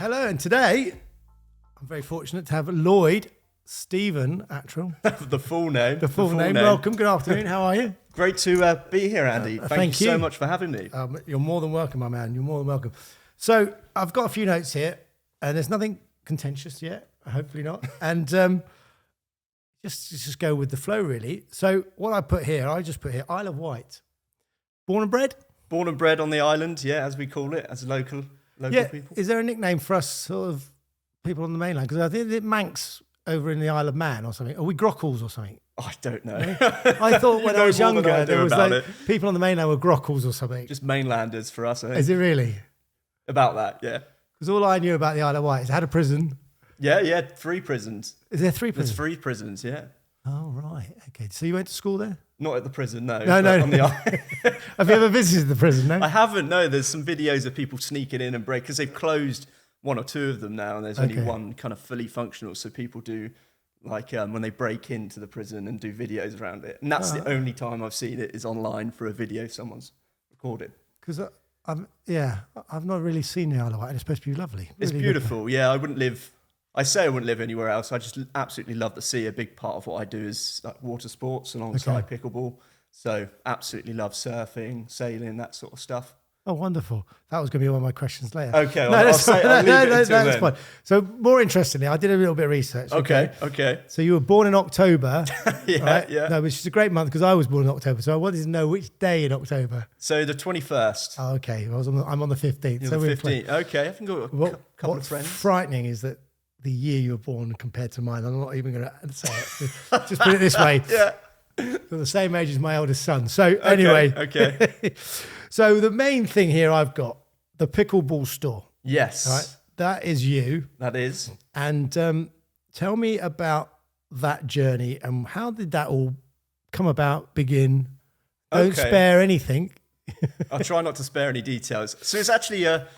Hello, and today I'm very fortunate to have Lloyd Stephen Attrill. The full name. The full name. Welcome. Good afternoon. How are you? Great to be here, Andy. Thank you so much for having me. You're more than welcome, my man. You're more than welcome. So I've got a few notes here, and there's nothing contentious yet. Hopefully not. And just go with the flow, really. So what I just put here, Isle of Wight. Born and bred? Born and bred on the island, yeah, as we call it, as local people. Is there a nickname for us sort of people on the mainland? Because I think it Manx over in the Isle of Man or something. Are we Grockles or something? I don't know. I thought when I was younger, there was like people on the mainland were Grockles or something. Just mainlanders for us, I think. Is it really? About that, yeah. Because all I knew about the Isle of Wight is it had a prison. Yeah, 3 prisons. Is there 3 prisons? There's 3 prisons, yeah. Oh, right. Okay. So you went to school there? Not at the prison, no. No. On the island. Have you ever visited the prison, no? I haven't, no. There's some videos of people sneaking in and break, because they've closed 1 or 2 of them now, and there's only one kind of fully functional. So people do, like, when they break into the prison and do videos around it. And that's the only time I've seen it is online for a video someone's recorded. Because I've not really seen the Isle of Wight, and it's supposed to be lovely. It's really beautiful, yeah. I wouldn't live anywhere else. I just absolutely love the sea. A big part of what I do is like water sports alongside pickleball. So absolutely love surfing, sailing, that sort of stuff. Oh, wonderful. That was going to be one of my questions later. Okay, I'll leave it until then. Fine. So more interestingly, I did a little bit of research. Okay. So you were born in October. Yeah. No, which is a great month because I was born in October. So I wanted to know which day in October. So the 21st. Oh, okay. I'm on the 15th. You're the 15th. Okay, I think I've got a couple of friends. What's frightening is that the year you were born compared to mine, I'm not even going to say it. Just put it this way. Yeah. You're the same age as my eldest son. So anyway. Okay. So the main thing here I've got, the Pickleball store. Yes. Right. That is you. That is. And tell me about that journey and how did that all come about, begin? Don't spare anything. I'll try not to spare any details. So it's actually a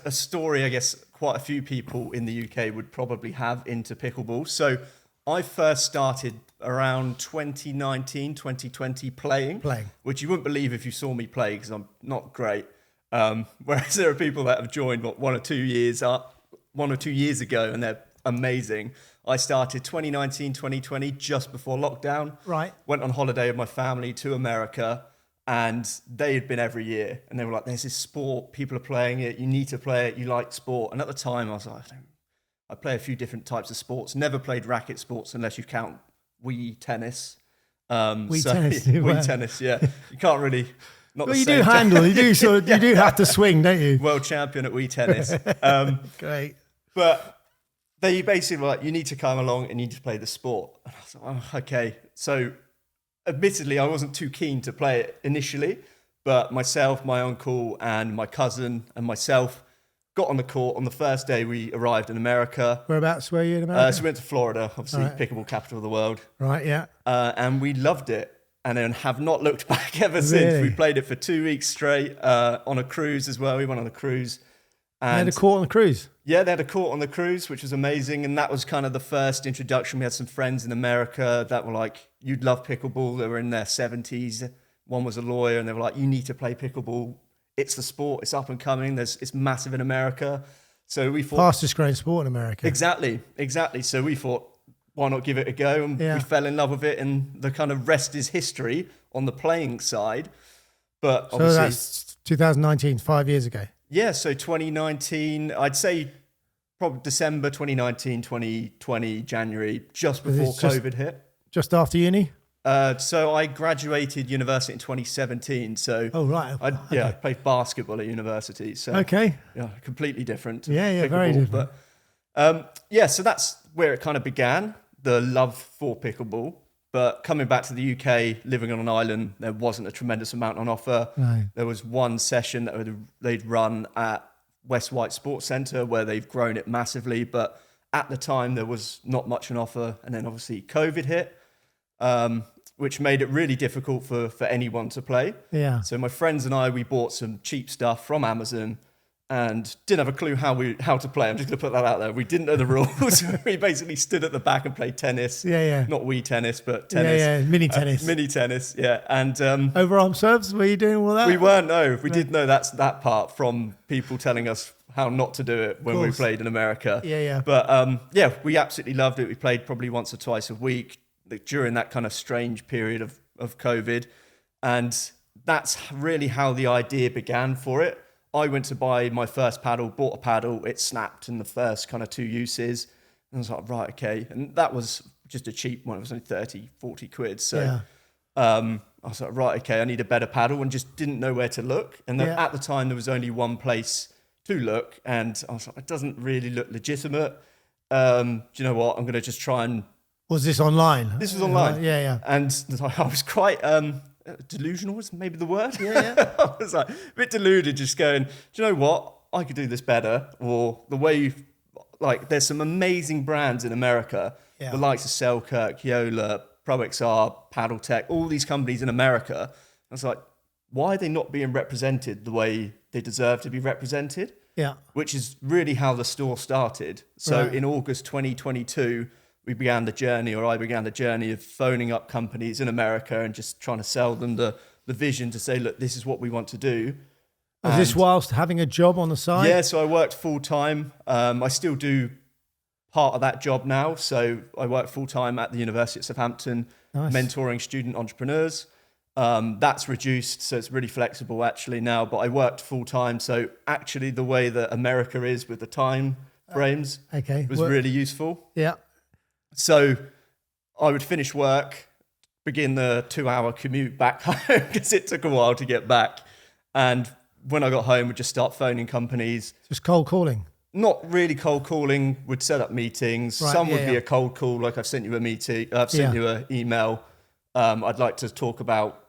story, I guess, quite a few people in the UK would probably have into pickleball. So I first started around 2019, 2020 playing, which you wouldn't believe if you saw me play because I'm not great. Whereas there are people that have joined 1 or 2 years ago and they're amazing. I started 2019, 2020, just before lockdown. Right. Went on holiday with my family to America. And they had been every year, and they were like, "There's this sport, people are playing it. You need to play it. You like sport." And at the time, I was like, "I play a few different types of sports. Never played racket sports unless you count Wii tennis." Wii tennis, yeah. You can't really. Not well, you do handle. You do sort of. You do have to swing, don't you? World champion at Wii tennis. Great. But they basically were like, "You need to come along and you need to play the sport." And I was like, "Oh, okay." So. Admittedly, I wasn't too keen to play it initially, but myself, my uncle, and my cousin and myself got on the court on the first day we arrived in America. Whereabouts were you in America? So we went to Florida, obviously, Pickleball capital of the world. Right, yeah. And we loved it and then have not looked back ever since. We played it for 2 weeks straight on a cruise as well. We went on a cruise. And they had a court on the cruise? Yeah, they had a court on the cruise, which was amazing. And that was kind of the first introduction. We had some friends in America that were like, "You'd love pickleball." They were in their 70s. One was a lawyer, and they were like, "You need to play pickleball. It's the sport. It's up and coming. It's massive in America." So we thought... Fastest growing sport in America. Exactly. So we thought, why not give it a go? And we fell in love with it. And the kind of rest is history on the playing side. But obviously... So that's 2019, 5 years ago. Yeah, so 2019, I'd say probably December 2019, 2020, January, just before COVID hit. Just after uni? So I graduated university in 2017. So I played basketball at university. So completely different. Yeah, very different. But so that's where it kind of began, the love for pickleball. But coming back to the UK, living on an island, there wasn't a tremendous amount on offer. No. There was one session that they'd run at West White Sports Centre where they've grown it massively. But at the time, there was not much on offer. And then obviously COVID hit, which made it really difficult for anyone to play. Yeah. So my friends and I, we bought some cheap stuff from Amazon and didn't have a clue how to play. I'm just going to put that out there. We didn't know the rules. We basically stood at the back and played tennis. Yeah. Not Wii tennis, but tennis. Yeah, mini tennis. Mini tennis, yeah. And overarm serves, were you doing all that? We weren't, no. We did know that part from people telling us how not to do it when we played in America. Yeah. But yeah, we absolutely loved it. We played probably once or twice a week during that kind of strange period of COVID. And that's really how the idea began for it. I went to buy my first paddle, bought a paddle, it snapped in the first kind of 2 uses. And I was like, right, okay. And that was just a cheap one. It was only 30, 40 quid. So I was like, right, okay, I need a better paddle, and just didn't know where to look. And then at the time, there was only one place to look. And I was like, it doesn't really look legitimate. Do you know what? I'm going to just try and... Was this online? This was online. Yeah. And I was quite delusional is maybe the word. Yeah. I was like a bit deluded, just going, do you know what? I could do this better. Or the way there's some amazing brands in America, the likes of Selkirk, Yola, ProXR, Paddle Tech, all these companies in America. I was like, why are they not being represented the way they deserve to be represented? Yeah. Which is really how the store started. So in August 2022, I began the journey of phoning up companies in America and just trying to sell them the vision to say, look, this is what we want to do. Was this whilst having a job on the side? Yeah, so I worked full time. I still do part of that job now. So I work full time at the University of Southampton, mentoring student entrepreneurs. That's reduced, so it's really flexible actually now, but I worked full time. So actually the way that America is with the time frames was really useful. Yeah. So I would finish work, begin the 2-hour commute back home because it took a while to get back. And when I got home, we'd just start phoning companies. Just cold calling? Not really cold calling. Would set up meetings. Some would be a cold call, like I've sent you a meeting. I've sent you an email. I'd like to talk about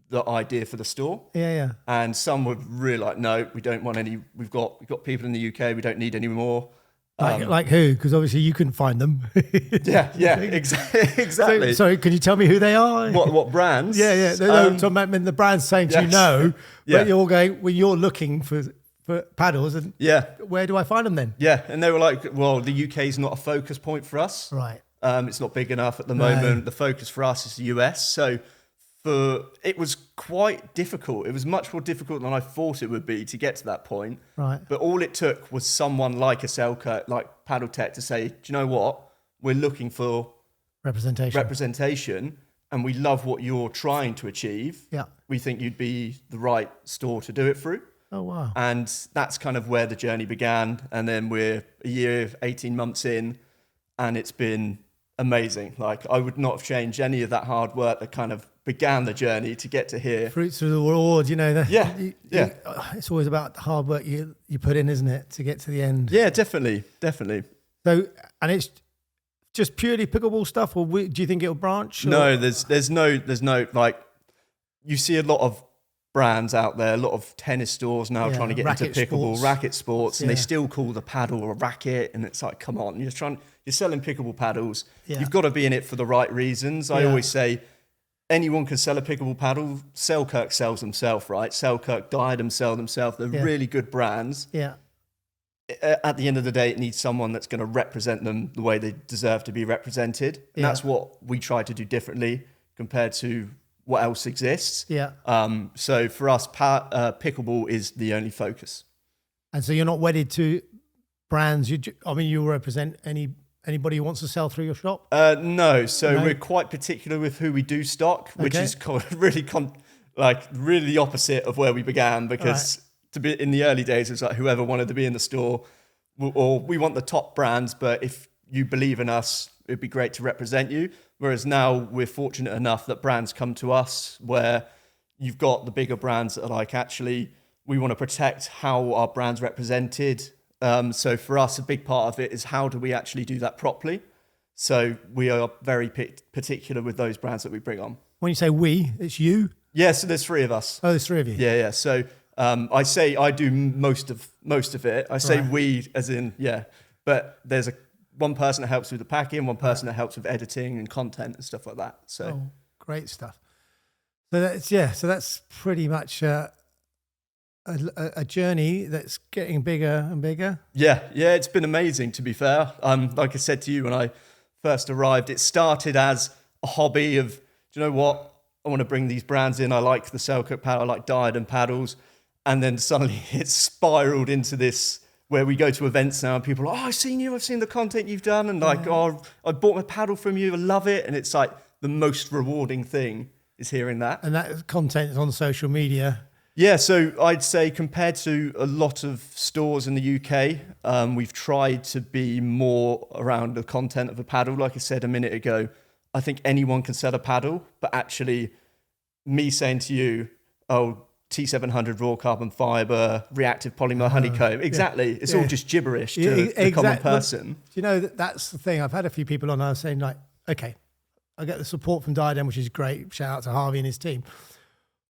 the idea for the store. Yeah. And some would really like, no, we don't want any. We've got people in the UK. We don't need any more. Like who? Because obviously you couldn't find them. Exactly. Sorry, can you tell me who they are? What brands? Yeah. No, talking about the brands saying to you no, but you're going, when you're looking for paddles, and where do I find them then? Yeah, and they were like, well, the UK is not a focus point for us. Right. It's not big enough at the moment. The focus for us is the US. So it was quite difficult. It was much more difficult than I thought it would be to get to that point. Right. But all it took was someone like a Selkirk, like Paddle Tech, to say, do you know what? We're looking for representation, and we love what you're trying to achieve. Yeah. We think you'd be the right store to do it through. Oh, wow. And that's kind of where the journey began. And then we're a year, 18 months in, and it's been amazing. Like, I would not have changed any of that hard work that kind of began the journey to get to here. Fruits of the reward, you know. It's always about the hard work you put in, isn't it, to get to the end? Yeah, definitely. So, and it's just purely pickleball stuff, or do you think it'll branch? Or? No, there's no like, you see a lot of brands out there, a lot of tennis stores now trying to get into pickleball, racket sports, and they still call the paddle a racket, and it's like, come on, you're selling pickleball paddles. You've got to be in it for the right reasons. I always say, anyone can sell a pickleball paddle. Selkirk sells themselves, right? Selkirk, Diadem sell themselves. They're really good brands. Yeah. At the end of the day, it needs someone that's going to represent them the way they deserve to be represented. And that's what we try to do differently compared to what else exists. Yeah. So for us, pickleball is the only focus. And so you're not wedded to brands. You represent anybody who wants to sell through your shop? No. So we're quite particular with who we do stock, which is really the opposite of where we began, because to be in the early days, it's like whoever wanted to be in the store, or we want the top brands, but if you believe in us, it'd be great to represent you. Whereas now we're fortunate enough that brands come to us where you've got the bigger brands that are like, actually, we want to protect how our brand's represented. So for us, a big part of it is how do we actually do that properly? So we are very particular with those brands that we bring on. When you say we, it's you? Yeah, so there's 3 of us. Oh, there's 3 of you. Yeah. So I say I do most of it. I say we as in, but there's one person that helps with the packing, one person that helps with editing and content and stuff like that. So great stuff. So that's pretty much a journey that's getting bigger and bigger. Yeah, it's been amazing, to be fair. Like I said to you when I first arrived, it started as a hobby of, do you know what? I want to bring these brands in. I like the Selkirk paddle, I like Diadem paddles. And then suddenly it spiraled into this where we go to events now and people are, I've seen the content you've done. And like, oh, I bought my paddle from you. I love it. And it's like the most rewarding thing is hearing that. And that content is on social media. Yeah, so I'd say compared to a lot of stores in the UK, we've tried to be more around the content of a paddle. Like I said a minute ago, I think anyone can sell a paddle, but actually me saying to you, oh, T700 raw carbon fiber, reactive polymer honeycomb. Exactly. It's all just gibberish to the common person. You know, that's the thing. I've had a few people on, I was saying like, okay, I get the support from Diadem, which is great. Shout out to Harvey and his team.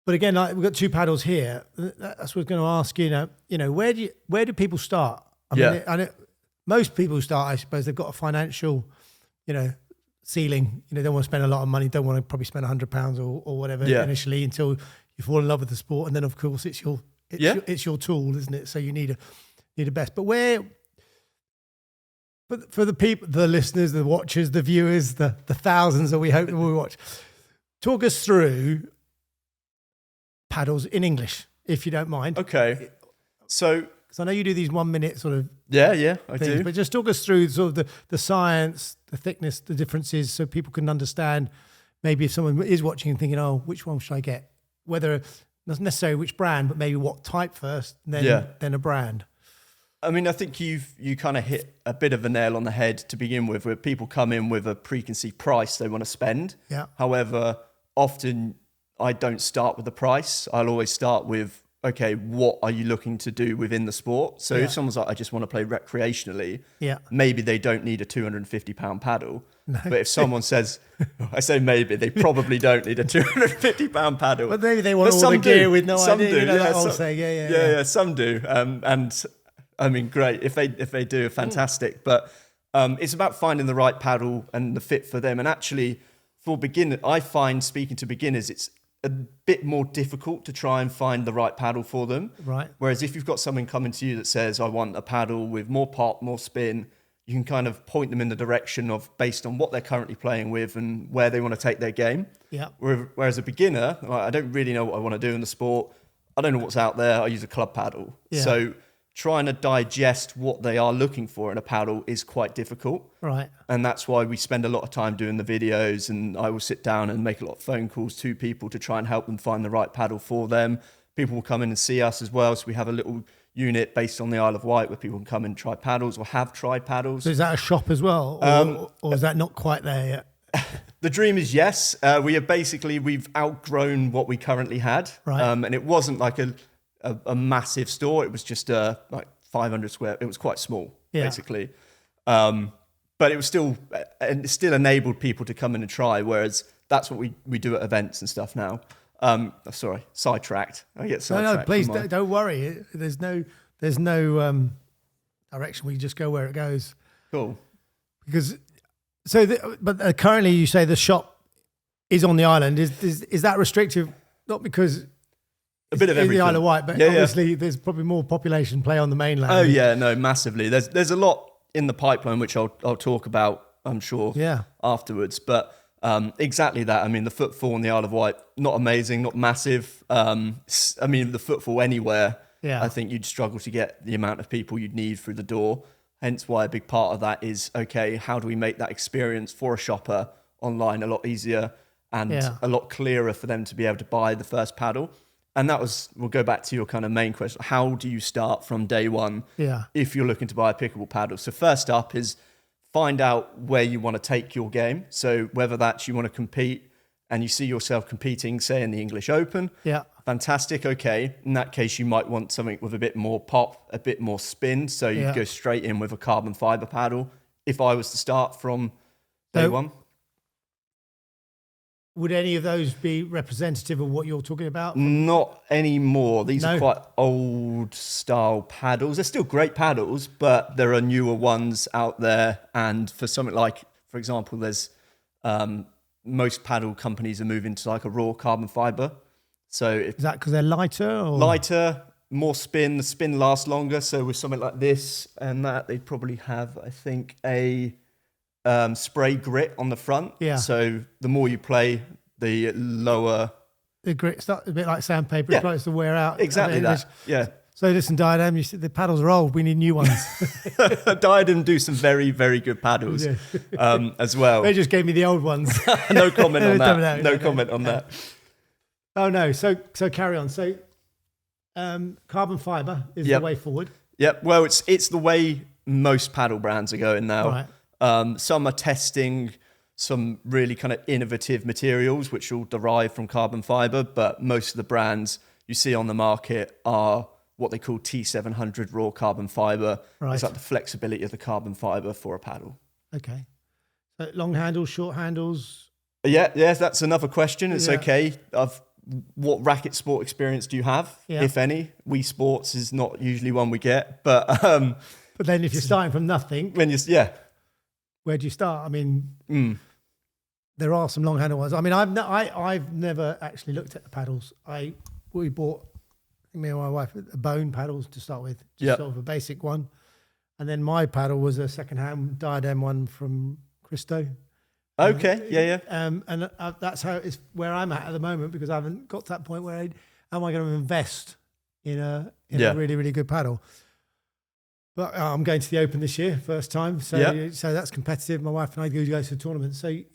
But again, like, we've got 2 paddles here. That's what I was going to ask you, where do people start? I mean, most people start, I suppose, they've got a financial, ceiling. They don't want to spend a lot of money, don't want to probably spend £100 or whatever initially until you fall in love with the sport, and then of course it's your tool, isn't it? So you need a best. But for the people, the listeners, the watchers, the viewers, the thousands that we hope that will watch, talk us through paddles in English, if you don't mind. Okay, so because I know you do these 1 minute sort of I things, do. But just talk us through sort of the science, the thickness, the differences, so people can understand. Maybe if someone is watching and thinking, oh, which one should I get? Whether not necessarily which brand, but maybe what type first, then a brand. I mean, I think you kind of hit a bit of a nail on the head to begin with, where people come in with a preconceived price they want to spend. Yeah. However, often I don't start with the price. I'll always start with, okay, what are you looking to do within the sport? So if someone's like, I just want to play recreationally, maybe they don't need a £250 paddle. No. But if someone says, I say maybe, they probably don't need a £250 paddle. But maybe they want all the gear with no idea. That whole saying. Yeah, some do. And I mean, great. If they do, fantastic. But it's about finding the right paddle and the fit for them. And actually, for beginners, I find speaking to beginners, it's a bit more difficult to try and find the right paddle for them. Right. Whereas if you've got someone coming to you that says, I want a paddle with more pop, more spin, you can kind of point them in the direction of based on what they're currently playing with and where they want to take their game. Yeah. Whereas a beginner, I don't really know what I want to do in the sport. I don't know what's out there. I use a club paddle. Yeah. So trying to digest what they are looking for in a paddle is quite difficult. Right. And that's why we spend a lot of time doing the videos, and I will sit down and make a lot of phone calls to people to try and help them find the right paddle for them. People will come in and see us as well. So we have a little unit based on the Isle of Wight where people can come and try paddles or have tried paddles. So is that a shop as well? Or is that not quite there yet? The dream is yes. We've outgrown what we currently had. Right. And it wasn't like a massive store. It was just like 500 square. It was quite small, basically. But it was still enabled people to come in and try, whereas that's what we do at events and stuff now. Sorry, sidetracked. I get sidetracked. No, please don't worry. There's no direction. We just go where it goes. Cool. Because but currently you say the shop is on the island. Is that restrictive? Not because a bit of everything. The Isle of Wight, but obviously there's probably more population play on the mainland. Oh yeah, no, massively. There's a lot in the pipeline which I'll talk about, I'm sure, afterwards. But exactly that. I mean, the footfall in the Isle of Wight, not amazing, not massive. I mean, the footfall anywhere, I think you'd struggle to get the amount of people you'd need through the door. Hence why a big part of that is, okay, how do we make that experience for a shopper online a lot easier and a lot clearer for them to be able to buy the first paddle? And we'll go back to your kind of main question. How do you start from day one if you're looking to buy a pickable paddle? So first up is find out where you want to take your game. So whether that's you want to compete and you see yourself competing, say, in the English Open. Yeah. Fantastic. Okay. In that case, you might want something with a bit more pop, a bit more spin. So you go straight in with a carbon fiber paddle. If I was to start from day one. Would any of those be representative of what you're talking about? Not anymore. These are quite old style paddles. They're still great paddles, but there are newer ones out there. And for something like, for example, there's most paddle companies are moving to like a raw carbon fiber. So is that because they're lighter? Or? Lighter, more spin. The spin lasts longer. So with something like this and that, they'd probably have, I think, a spray grit on the front. Yeah. So the more you play, the lower. The grit starts a bit like sandpaper. It starts to wear out. Exactly that. Yeah. So listen, Diadem, you said the paddles are old. We need new ones. Diadem do some very, very good paddles as well. They just gave me the old ones. No comment on that. No comment on that. Oh no. So carry on. So carbon fiber is the way forward. Yep. Well, it's the way most paddle brands are going now. Right. Some are testing some really kind of innovative materials which will derive from carbon fiber, but most of the brands you see on the market are what they call T700 raw carbon fiber. Right. It's like the flexibility of the carbon fiber for a paddle. Okay. So long handles, short handles. Yeah, that's another question. It's okay. What racket sport experience do you have, if any? Wii Sports is not usually one we get, but then if you're starting from nothing, where do you start? I mean, there are some long handle ones. I mean, I've never actually looked at the paddles. We bought, me and my wife, a bone paddles to start with, just sort of a basic one, and then my paddle was a second-hand Diadem one from Christo. Okay, and that's how it's where I'm at the moment, because I haven't got to that point where am I going to invest in a really, really good paddle. But I'm going to the Open this year, first time, so that's competitive. My wife and I go to tournaments, so it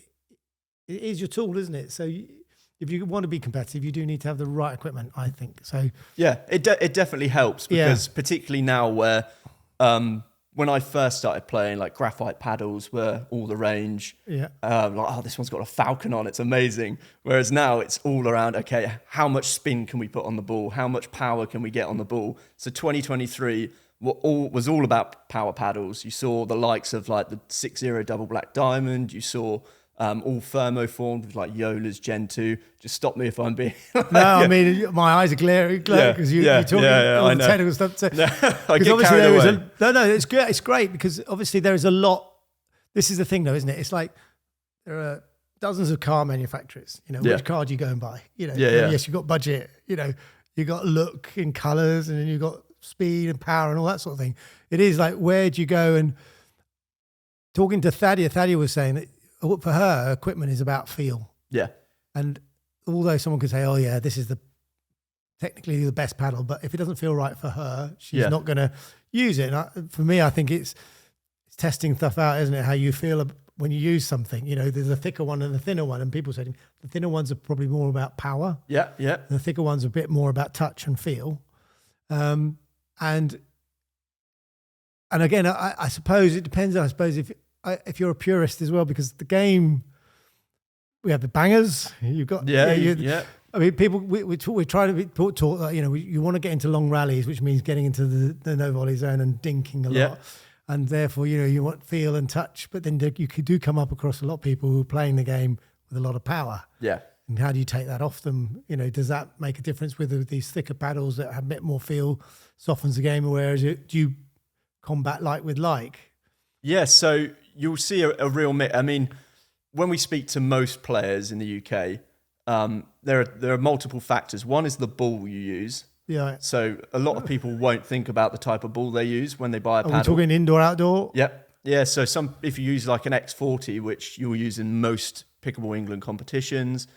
is your tool, isn't it? So if you want to be competitive, you do need to have the right equipment, I think. So it definitely helps, because particularly now where when I first started playing, like graphite paddles were all the rage. Yeah. This one's got a falcon on, it's amazing. Whereas now it's all around, okay, how much spin can we put on the ball? How much power can we get on the ball? So 2023 was all about power paddles. You saw the likes of like the 6-0 double black diamond. You saw all thermoformed with like Yola's Gen 2. Just stop me if I'm being... I mean, my eyes are glaring because you're talking all the technical stuff. So, I get carried away. It's good. It's great because obviously there is a lot. This is the thing though, isn't it? It's like there are dozens of car manufacturers. Which car do you go and buy? Yes, you've got budget. You've got look and colours, and then you've got speed and power and all that sort of thing. It is like, where do you go? And talking to Thadia was saying that for her, equipment is about feel. Yeah. And although someone could say, oh yeah, this is technically the best paddle, but if it doesn't feel right for her, she's not going to use it. And for me, I think it's testing stuff out, isn't it? How you feel when you use something. There's a thicker one and a thinner one, and people say the thinner ones are probably more about power. Yeah. And the thicker ones are a bit more about touch and feel. And again, I suppose it depends. I suppose if you're a purist as well, because the game, we have the bangers. You've got I mean, people we try to be taught that you want to get into long rallies, which means getting into the no volley zone and dinking a lot, and therefore you want feel and touch. But then you do come up across a lot of people who are playing the game with a lot of power. Yeah. And how do you take that off them? Does that make a difference with these thicker paddles that have a bit more feel, softens the game? Whereas do you combat like with like? Yeah, so you'll see a real mix. I mean, when we speak to most players in the UK, there are multiple factors. One is the ball you use. Yeah. So a lot of people won't think about the type of ball they use when they buy a paddle. Are we talking indoor, outdoor? Yep. Yeah, so if you use like an X40, which you'll use in most Pickleball England competitions.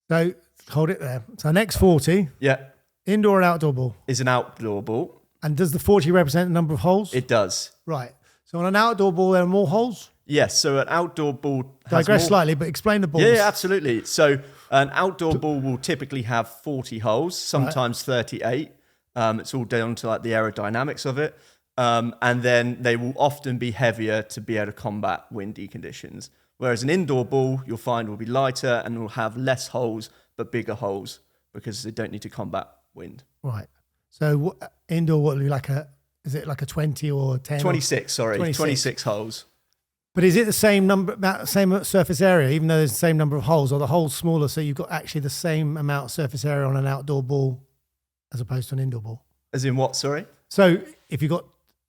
So hold it there. So an X40. Yeah. Indoor or outdoor ball? Is an outdoor ball. And does the 40 represent the number of holes? It does. Right. So on an outdoor ball, there are more holes? Yes. So an outdoor ball digress slightly, but explain the balls. Yeah, absolutely. So an outdoor ball will typically have 40 holes, sometimes 38. It's all down to like the aerodynamics of it. And then they will often be heavier to be able to combat windy conditions. Whereas an indoor ball, you'll find, will be lighter and will have less holes, but bigger holes because they don't need to combat wind. Right. So indoor, what would be like is it like a 20 or 10? 26, sorry. 26 holes. But is it the same same surface area, even though there's the same number of holes, or the holes smaller, so you've got actually the same amount of surface area on an outdoor ball as opposed to an indoor ball? As in what, sorry? So if you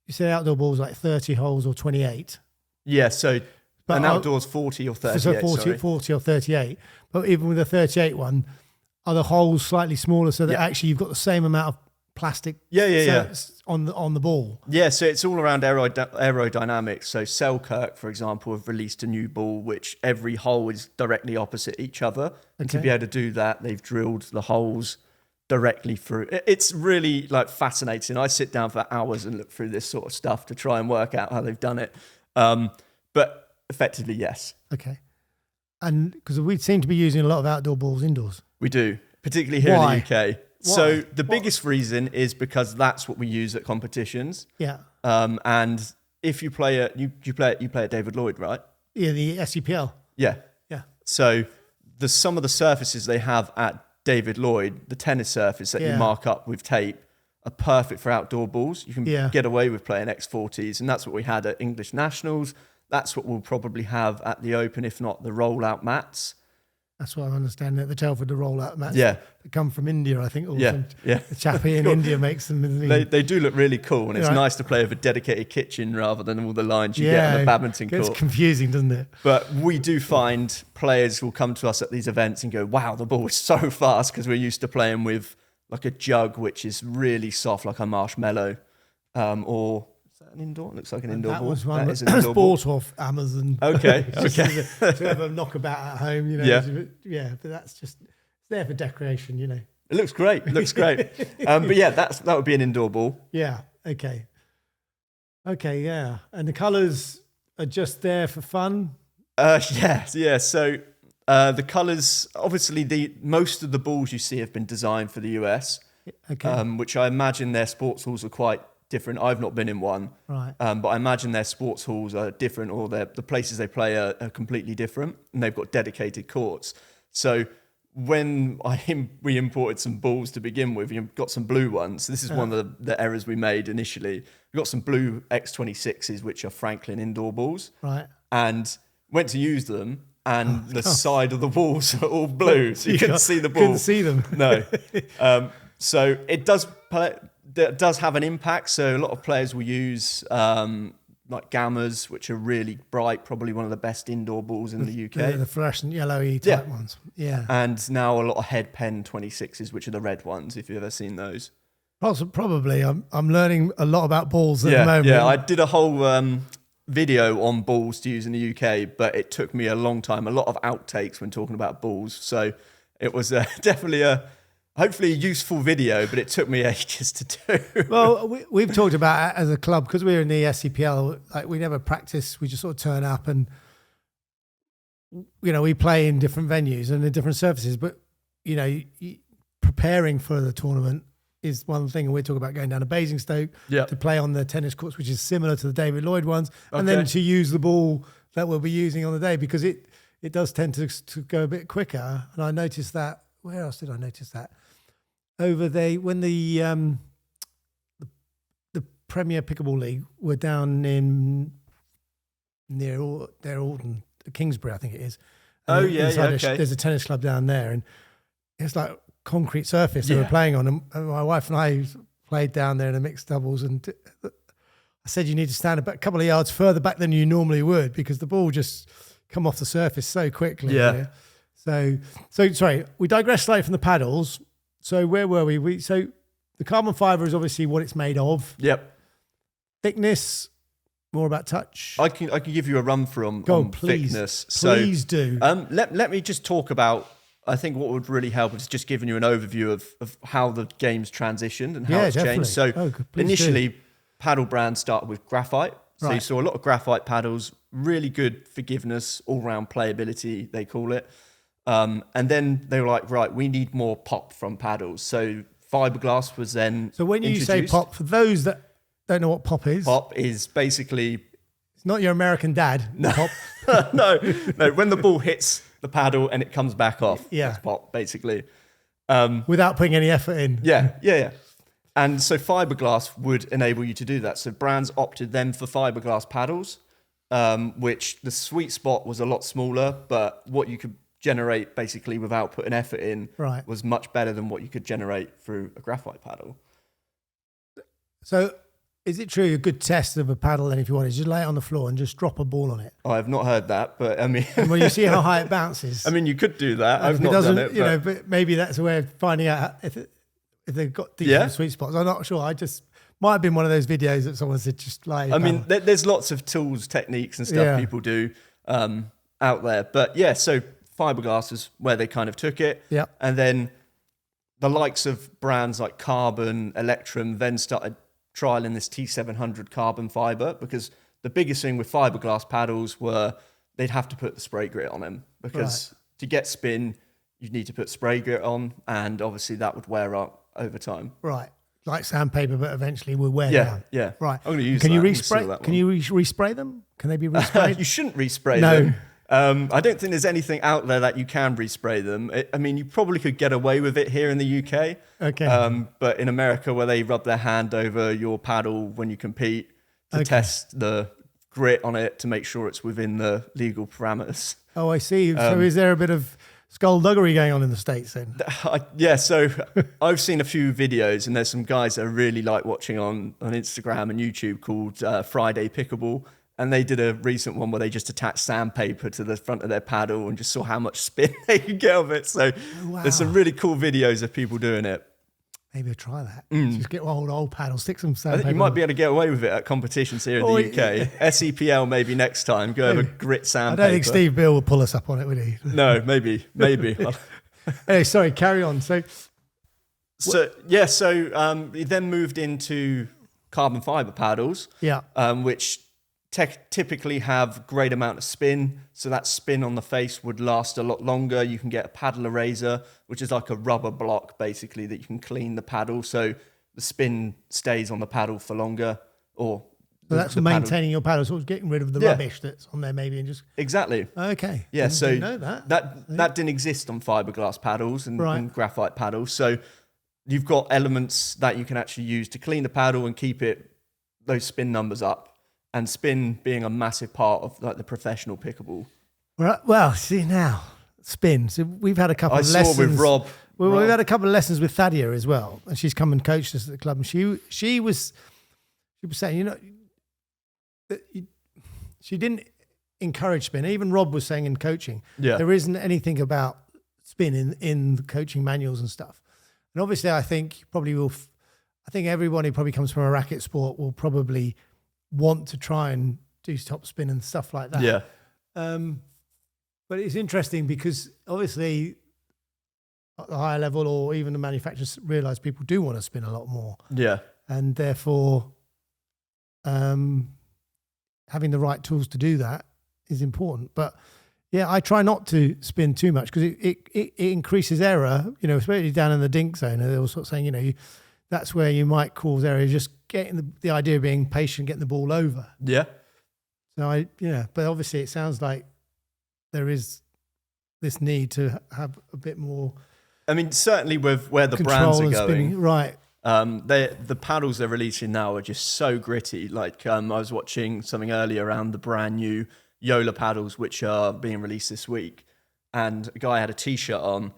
say outdoor balls like 30 holes or 28. Yeah, so an outdoor's 40 or 38, so 40 or 38. But even with a 38 one, are the holes slightly smaller so that actually you've got the same amount of plastic on the ball? Yeah, so it's all around aerodynamics. So Selkirk, for example, have released a new ball which every hole is directly opposite each other. And to be able to do that, they've drilled the holes directly through. It's really like fascinating. I sit down for hours and look through this sort of stuff to try and work out how they've done it. But effectively, yes. Okay. And because we seem to be using a lot of outdoor balls indoors. We do, particularly here in the UK. Why? So the biggest reason is because that's what we use at competitions. Yeah. And if you play at you play at David Lloyd, right? Yeah, the SEPL. Yeah. Yeah. So some of the surfaces they have at David Lloyd, the tennis surface that you mark up with tape, are perfect for outdoor balls. You can get away with playing X40s, and that's what we had at English Nationals. That's what we'll probably have at the Open, if not the rollout mats. That's what I understand. The Telford, the rollout mats. Yeah. They come from India, I think. Or yeah. The chappie in India makes them. They do look really cool, and it's nice to play with a dedicated kitchen rather than all the lines you get on the badminton court. It's confusing, doesn't it? But we do find players will come to us at these events and go, wow, the ball is so fast, because we're used to playing with like a jug, which is really soft, like a marshmallow, or... an indoor? It looks like an indoor ball. Was one that is an indoor bought ball. off Amazon. Okay. To have a knockabout at home, you know. Yeah. But that's just it's there for decoration, you know. It looks great. But yeah, that would be an indoor ball. Yeah. Okay. Yeah. And the colours are just there for fun. Yeah. So the colours, obviously, most of the balls you see have been designed for the US. Okay. Which I imagine their sports halls are quite different. I've not been in one, right? But I imagine their sports halls are different, or the places they play are completely different, and they've got dedicated courts. So when we imported some balls to begin with, you've got some blue ones. This is one of the errors we made initially. We got some blue X26s, which are Franklin indoor balls, right? And went to use them, and the side of the walls are all blue, so you couldn't see the ball. Couldn't see them. No. So it does have an impact. So a lot of players will use like Gammas, which are really bright, probably one of the best indoor balls in the UK. The fluorescent yellowy type ones. Yeah. And now a lot of head pen 26s, which are the red ones, if you've ever seen those. Probably. I'm learning a lot about balls at the moment. Yeah, I did a whole video on balls to use in the UK, but it took me a long time, a lot of outtakes when talking about balls. So it was definitely hopefully a useful video, but it took me ages to do. Well, we've talked about it as a club, because we're in the SCPL, like we never practice, we just sort of turn up and, you know, we play in different venues and in different surfaces, but, you know, preparing for the tournament is one thing, and we're talking about going down to Basingstoke to play on the tennis courts, which is similar to the David Lloyd ones, and then to use the ball that we'll be using on the day, because it does tend to go a bit quicker. And I noticed that, where else did I notice that? Over there, when the Premier Pickleball League were down in near Alton, Kingsbury, I think it is. And there's a tennis club down there, and it's like concrete surface they were playing on. And my wife and I played down there in a mixed doubles, and I said you need to stand a couple of yards further back than you normally would, because the ball just come off the surface so quickly. Yeah. So sorry, we digress slightly from the paddles. So where were we? So the carbon fibre is obviously what it's made of. Yep. Thickness, more about touch. I can give you a run through on thickness. Please do. Let me just talk about, I think what would really help is just giving you an overview of how the game's transitioned and how it's changed. So initially, paddle brands started with graphite. So you saw a lot of graphite paddles, really good forgiveness, all-round playability, they call it. And then they were like, right, we need more pop from paddles. So fiberglass was then So when you introduced. say pop, for those that don't know what pop is. Pop is basically... It's not your American dad, pop. no, when the ball hits the paddle and it comes back off, that's pop, basically. Without putting any effort in. Yeah. And so fiberglass would enable you to do that. So brands opted then for fiberglass paddles, which the sweet spot was a lot smaller, but what you could generate basically without putting effort in was much better than what you could generate through a graphite paddle. So is it true a good test of a paddle then, if you want, is just lay it on the floor and just drop a ball on it? I have not heard that, but I mean... Well, you see how high it bounces. I mean, you could do that. I've not done it. You know, but maybe that's a way of finding out if they've got decent sweet spots. I'm not sure. Might have been one of those videos that someone said just lay. I mean, there's lots of tools, techniques and stuff people do out there. But yeah, so fiberglass is where they kind of took it. Yeah. And then the likes of brands like Carbon, Electrum then started trialing this T700 carbon fiber, because the biggest thing with fiberglass paddles were they'd have to put the spray grit on them, because to get spin, you'd need to put spray grit on, and obviously that would wear up over time. Right. Like sandpaper, but eventually will wear Yeah, down. yeah. Right. I'm going to use Can that. you I'm gonna steal respray? that Can one. you respray them? Can they be resprayed? You shouldn't respray No. them. I don't think there's anything out there that you can respray them. I mean, you probably could get away with it here in the UK. Okay. But in America, where they rub their hand over your paddle when you compete to test the grit on it to make sure it's within the legal parameters. Oh, I see. So is there a bit of skullduggery going on in the States then? Yeah, so I've seen a few videos, and there's some guys that I really like watching on Instagram and YouTube called Friday Pickleball. And they did a recent one where they just attached sandpaper to the front of their paddle and just saw how much spin they could get of it. So there's some really cool videos of people doing it. Maybe I'll try that. Just get one old paddle, stick some I sandpaper. think you might be able to get away with it at competitions here in the UK. SEPL maybe next time. Go over grit sandpaper. I don't think Steve Bill will pull us up on it, would he? No, maybe. Anyway, sorry, carry on. So he then moved into carbon fiber paddles, which typically have great amount of spin. So that spin on the face would last a lot longer. You can get a paddle eraser, which is like a rubber block basically that you can clean the paddle, so the spin stays on the paddle for longer. Or so that's maintaining your paddle, sort of getting rid of the rubbish that's on there maybe, and just exactly. Okay. Yeah, so didn't know that didn't exist on fiberglass paddles and graphite paddles. So you've got elements that you can actually use to clean the paddle and keep those spin numbers up. And spin being a massive part of like the professional pickleball. Right. Well, see now, spin. So we've had a couple of lessons. I saw with Rob. We've had a couple of lessons with Thadia as well, and she's come and coached us at the club. And she was saying, she didn't encourage spin. Even Rob was saying in coaching, there isn't anything about spin in the coaching manuals and stuff. And obviously, I think everybody probably comes from a racket sport will probably want to try and do top spin and stuff like that. Yeah. But it's interesting because obviously at the higher level or even the manufacturers realize people do want to spin a lot more. Yeah. And therefore having the right tools to do that is important. But yeah, I try not to spin too much because it increases error, especially down in the dink zone. And they were sort of saying, that's where you might cause error, just getting the idea of being patient, getting the ball over. Yeah. So but obviously it sounds like there is this need to have a bit more. I mean, certainly with where the brands are going, spinning. Right. The paddles they're releasing now are just so gritty. Like I was watching something earlier around the brand new Yola paddles, which are being released this week, and a guy had a T-shirt on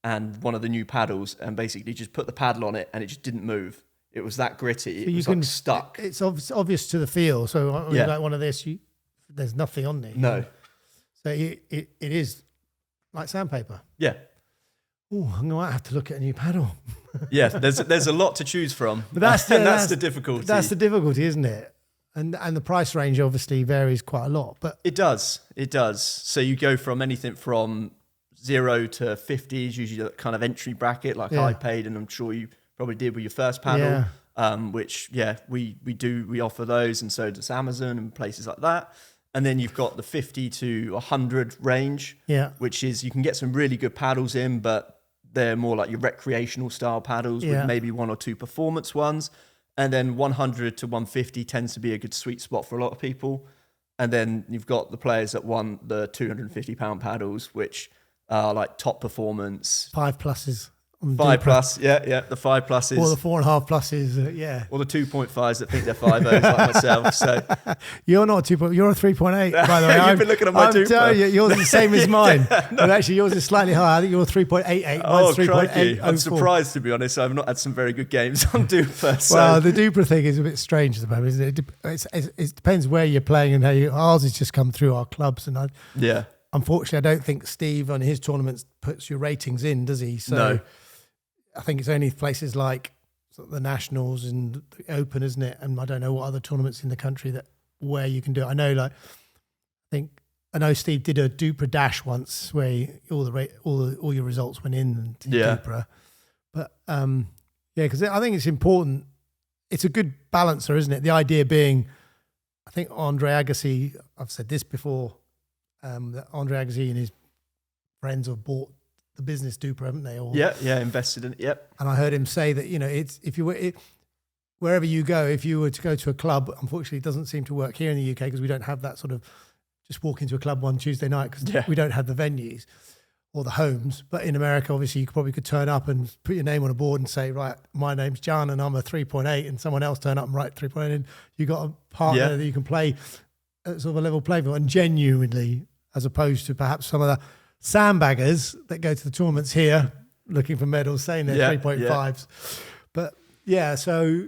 and one of the new paddles, and basically just put the paddle on it, and it just didn't move. It was that gritty. It was like stuck. It's obvious to the feel. So like one of this, there's nothing on there. No. So it is like sandpaper. Yeah. Oh, I'm going to have to look at a new paddle. Yeah, there's a lot to choose from. But that's the difficulty. That's the difficulty, isn't it? And the price range obviously varies quite a lot. But it does. So you go from anything from 0 to 50 is usually the kind of entry bracket, like I paid, and I'm sure you probably did with your first paddle. Which we offer those, and so does Amazon and places like that. And then you've got the 50 to 100 range, which is you can get some really good paddles in, but they're more like your recreational style paddles with maybe one or two performance ones. And then 100 to 150 tends to be a good sweet spot for a lot of people. And then you've got the players that want the 250-pound paddles, which are like top performance. 5+s. 5+, the 5+s. Or the 4.5+s, Or the 2.5s that think they're 5.0s like myself. So you're not a 2.0, you're a 3.8, by the way. You've been looking at my 2.0. I'm telling you, yours is the same as mine. But actually, yours is slightly higher. I think you're 3.88. Oh, crikey. I'm surprised, to be honest. I've not had some very good games on Dupra. So. Well, the Dupra thing is a bit strange at the moment, isn't it? It depends where you're playing and how ours has just come through our clubs. And unfortunately, I don't think Steve on his tournaments puts your ratings in, does he? So no. I think it's only places like the Nationals and the Open, isn't it? And I don't know what other tournaments in the country where you can do it. I know Steve did a Dupra dash once where all your results went in to Dupra, But because I think it's important. It's a good balancer, isn't it? The idea being, I think Andre Agassi, I've said this before, that Andre Agassi and his friends have bought the business Duper, haven't they? Or, invested in it. Yep. And I heard him say that, it's if you were wherever you go, if you were to go to a club, unfortunately, it doesn't seem to work here in the UK because we don't have that sort of just walk into a club one Tuesday night because we don't have the venues or the homes. But in America, obviously, you probably could turn up and put your name on a board and say, right, my name's John and I'm a 3.8, and someone else turn up and write 3.8, and you got a partner that you can play at sort of a level playing field, and genuinely, as opposed to perhaps some of the sandbaggers that go to the tournaments here looking for medals saying they're 3.5s. But so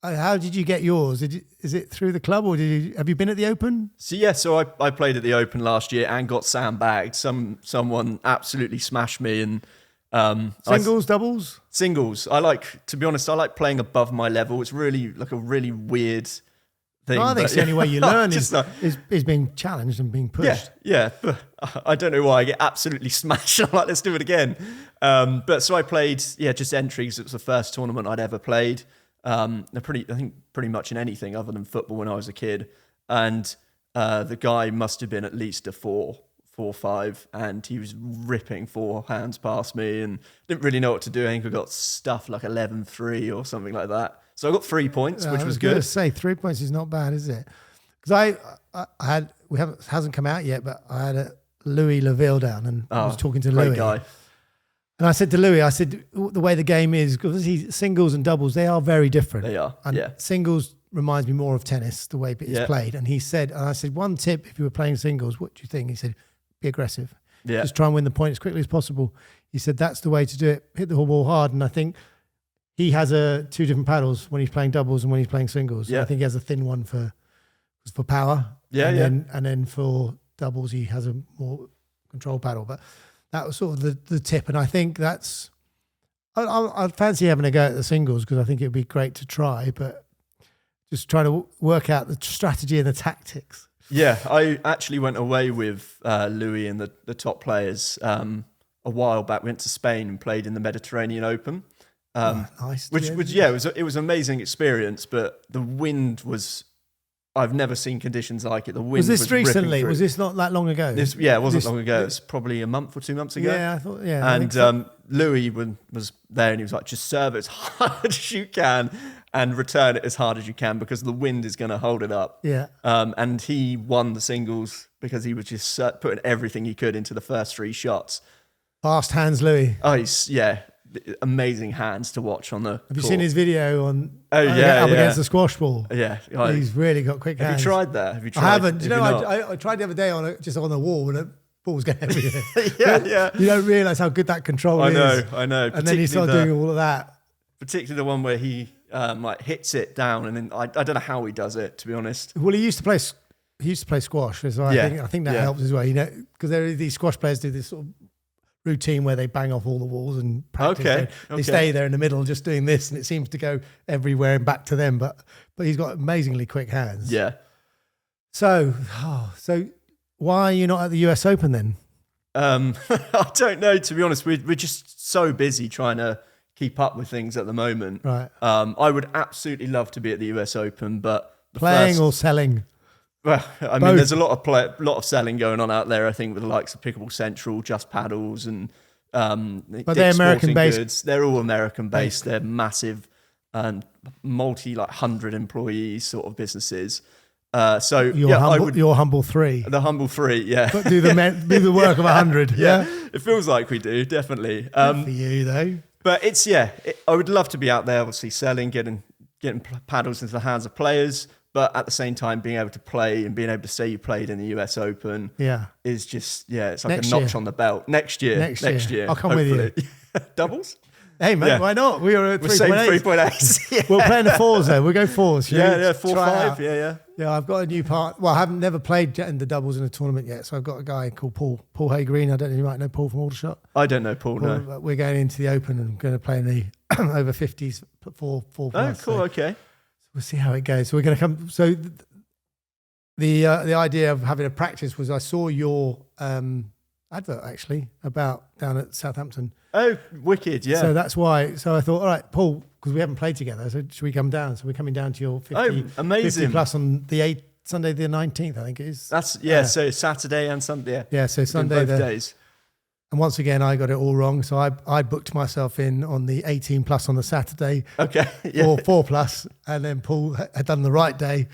how did you get yours? Is it through the club, or have you been at the Open? So I played at the Open last year and got sandbagged. Someone absolutely smashed me. And singles, doubles? Singles. To be honest, I like playing above my level. It's really like a really weird thing. I think it's the only way you learn is being challenged and being pushed. Yeah. But I don't know why I get absolutely smashed. I'm like, let's do it again. But so I played, just entries. It was the first tournament I'd ever played. I think pretty much in anything other than football when I was a kid. And the guy must have been at least a 4-5, and he was ripping forehands past me and didn't really know what to do. I think I got stuff like 11-3 or something like that. So I got 3 points, which was good. I was going to say 3 points is not bad, is it? Because hasn't come out yet, but I had a Louis Laville down, and I was talking to Louis. Guy. And I said to Louis, the way the game is, because singles and doubles, they are very different. They are, and singles reminds me more of tennis, the way it's played. And I said, one tip, if you were playing singles, what do you think? He said, be aggressive. Yeah. Just try and win the point as quickly as possible. He said, that's the way to do it. Hit the ball hard. And I think he has two different paddles when he's playing doubles and when he's playing singles. Yeah. I think he has a thin one for power. And then for doubles, he has a more control paddle. But that was sort of the tip. And I think I'd fancy having a go at the singles because I think it'd be great to try, but just trying to work out the strategy and the tactics. Yeah, I actually went away with Louis and the top players a while back. We went to Spain and played in the Mediterranean Open. Nice. It was an amazing experience, but the wind was... I've never seen conditions like it. The wind was recently? Was this not that long ago? It wasn't long ago. It was probably a month or 2 months ago. Yeah, I thought, And Louis was there and he was like, just serve it as hard as you can and return it as hard as you can because the wind is going to hold it up. Yeah. And he won the singles because he was just putting everything he could into the first 3 shots. Fast hands, Louis. Oh, amazing hands to watch on the Have you seen his video on against the squash ball? Yeah. He's really got quick hands. Have you tried that? I haven't. I tried the other day just on the wall and the ball was going everywhere. You don't realise how good that control is. I know. And then he started doing all of that. Particularly the one where he hits it down and then I don't know how he does it, to be honest. Well, he used to play squash, so I think that helps as well. Because these squash players do this sort of routine where they bang off all the walls and practice. They stay there in the middle just doing this, and it seems to go everywhere and back to them. But he's got amazingly quick hands. Yeah. So why are you not at the US Open then? I don't know, to be honest. We're just so busy trying to keep up with things at the moment. Right. I would absolutely love to be at the US Open, but playing or selling? Well, I mean, there's a lot of selling going on out there. I think with the likes of Pickleball Central, Just Paddles, and but they're American based. They're all American based. They're massive and 100 employees sort of busises. So your humble 3. The humble 3, yeah. But do the work of 100. Yeah, it feels like we do, definitely. Good for you though. But it's I would love to be out there, obviously selling, getting paddles into the hands of players. But at the same time, being able to play and being able to say you played in the US Open is just, it's like a notch on the belt. Next year. I'll come with you. Doubles? Hey, mate, why not? We're at 3.8. 3.8. We'll play in the 4s, though. We'll go 4s. 4-5. Yeah. I've got a new part. Well, I haven't never played in the doubles in a tournament yet. So I've got a guy called Paul Haygreen. I don't know if you might know Paul from Aldershot. I don't know Paul, no. We're going into the Open and going to play in the over 50s, 4 plus. Oh, cool, okay. We'll see how it goes. So we're going to come. So the idea of having a practice was I saw your advert actually about down at Southampton. Oh, wicked! Yeah. So that's why. So I thought, all right, Paul, because we haven't played together, so should we come down? So we're coming down to your 50, amazing. 50 plus on the Sunday the 19th, I think it is. That's So Saturday and Sunday. Yeah. Yeah. So Sunday both days. And once again, I got it all wrong. So I booked myself in on the 18 plus on the Saturday. Okay. Yeah. Or 4 plus, and then Paul had done the right day.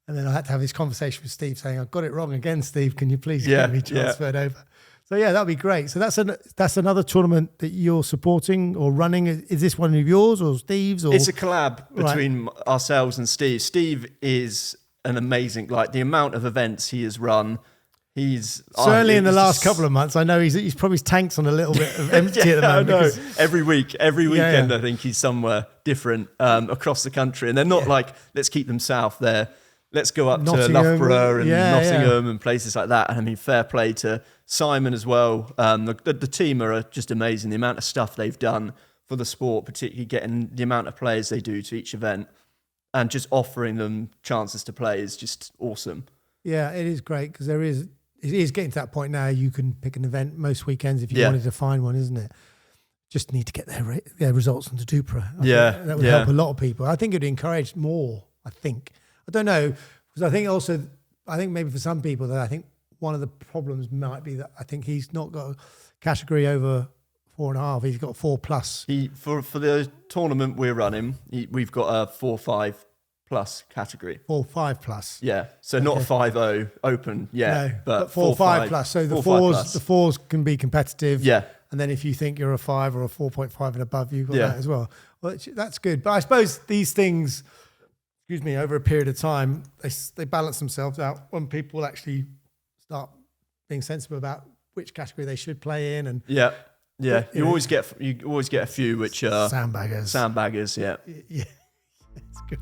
And then I had to have this conversation with Steve saying, I've got it wrong again, Steve. Can you please get me transferred over? So yeah, that'd be great. So that's another tournament that you're supporting or running. Is this one of yours or Steve's? Or? It's a collab between ourselves and Steve. Steve is an amazing, like the amount of events he has run. He's certainly in the last couple of months. I know he's probably his tank's on a little bit of empty at the moment. I know. Every weekend, I think he's somewhere different across the country, and they're not like let's keep them south. Let's go up to Loughborough and Nottingham and places like that. And I mean, fair play to Simon as well. The team are just amazing. The amount of stuff they've done for the sport, particularly getting the amount of players they do to each event, and just offering them chances to play is just awesome. Yeah, it is great because it is getting to that point now. You can pick an event most weekends if you wanted to find one, isn't it? Just need to get their results onto Dupra. That would help a lot of people. I think it would encourage more. I don't know, because I think maybe for some people that I think one of the problems might be that I think he's not got a category over 4.5. He's got 4 plus. For the tournament we're running, we've got a 4-5 plus category. 4-5 plus. Yeah. So not a 5-0 open. Yeah. No, but 4-5 plus. So the fours can be competitive. Yeah. And then if you think you're a 5 or a 4.5 and above, you've got that as well. Well, that's good. But I suppose these things, over a period of time, they balance themselves out when people actually start being sensible about which category they should play in. And you always get a few which are sandbaggers. Yeah. Yeah. It's good.